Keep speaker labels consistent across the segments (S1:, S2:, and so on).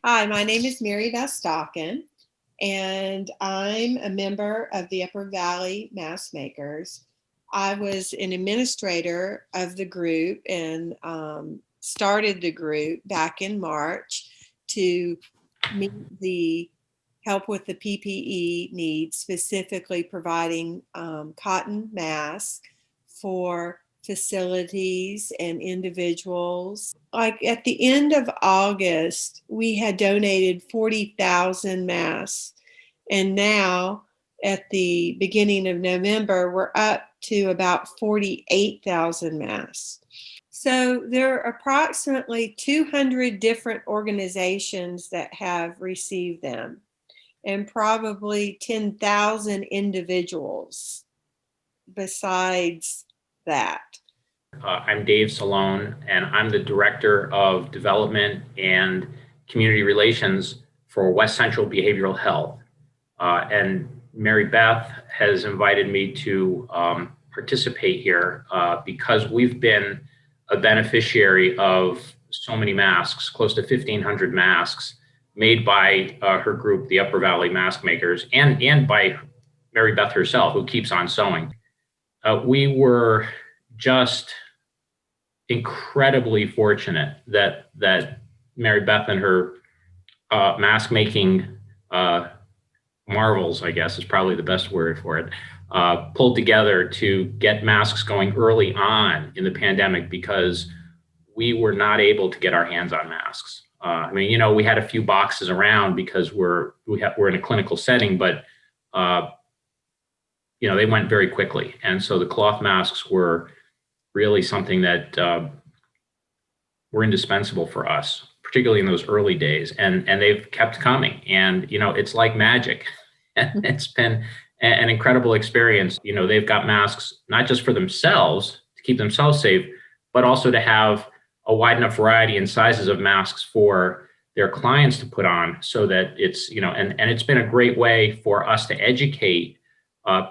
S1: Hi, my name is Mary Beth Stockin, and I'm a member of the Upper Valley Mask Makers. I was an administrator of the group and started the group back in March to meet the help with the PPE needs, specifically providing cotton masks for facilities and individuals. Like at the end of August, we had donated 40,000 masks. And now at the beginning of November, we're up to about 48,000 masks. So there are approximately 200 different organizations that have received them, and probably 10,000 individuals besides that.
S2: I'm Dave Salone, and I'm the Director of Development and Community Relations for West Central Behavioral Health. And Mary Beth has invited me to participate here because we've been a beneficiary of so many masks, close to 1,500 masks made by her group, the Upper Valley Mask Makers, and by Mary Beth herself, who keeps on sewing. We were just incredibly fortunate that Mary Beth and her mask making marvels, I guess is probably the best word for it, pulled together to get masks going early on in the pandemic because we were not able to get our hands on masks. We had a few boxes around because we're in a clinical setting, but they went very quickly, and so the cloth masks were really something that were indispensable for us, particularly in those early days. And they've kept coming. And, it's like magic. And it's been an incredible experience. They've got masks, not just for themselves to keep themselves safe, but also to have a wide enough variety and sizes of masks for their clients to put on so that it's, and it's been a great way for us to educate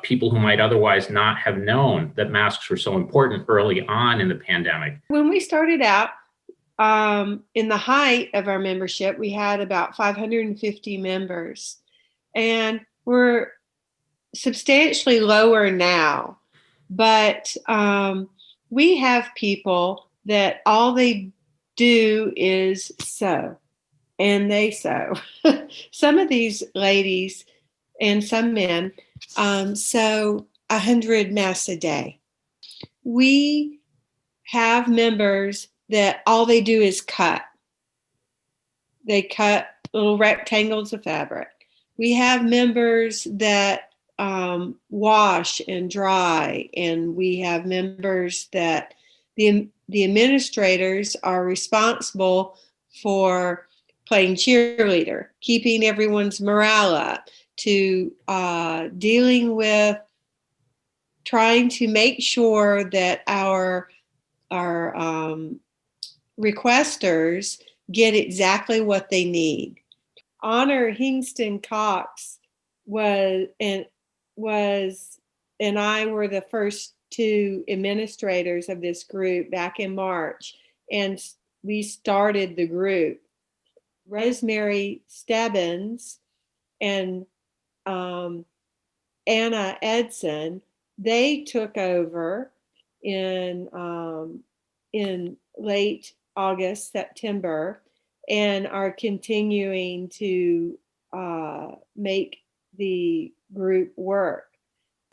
S2: people who might otherwise not have known that masks were so important early on in the pandemic.
S1: When we started out, in the height of our membership, we had about 550 members, and we're substantially lower now. But we have people that all they do is sew, and they sew. Some of these ladies and some men sew 100 masks a day. We have members that all they do is cut. They cut little rectangles of fabric. We have members that wash and dry, and we have members that the administrators are responsible for playing cheerleader, keeping everyone's morale up, to dealing with trying to make sure that our requesters get exactly what they need. Honor Hingston Cox was and I were the first two administrators of this group back in March, and we started the group. Rosemary Stebbins and Anna Edson, they took over in late August, September, and are continuing to make the group work.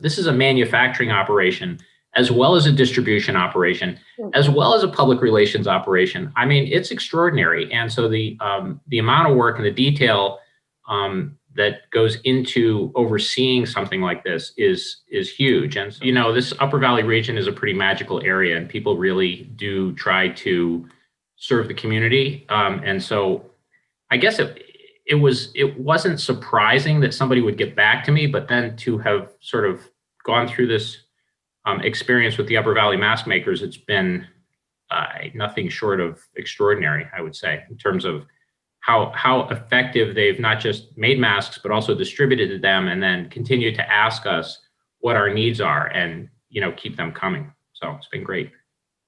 S2: This is a manufacturing operation, as well as a distribution operation, as well as a public relations operation. I mean, it's extraordinary. And so the amount of work and the detail that goes into overseeing something like this is huge. And so, this Upper Valley region is a pretty magical area, and people really do try to serve the community. And so I guess it wasn't surprising that somebody would get back to me, but then to have sort of gone through this experience with the Upper Valley Mask Makers, it's been nothing short of extraordinary, I would say, in terms of how effective they've not just made masks, but also distributed them, and then continue to ask us what our needs are and, keep them coming. So it's been great.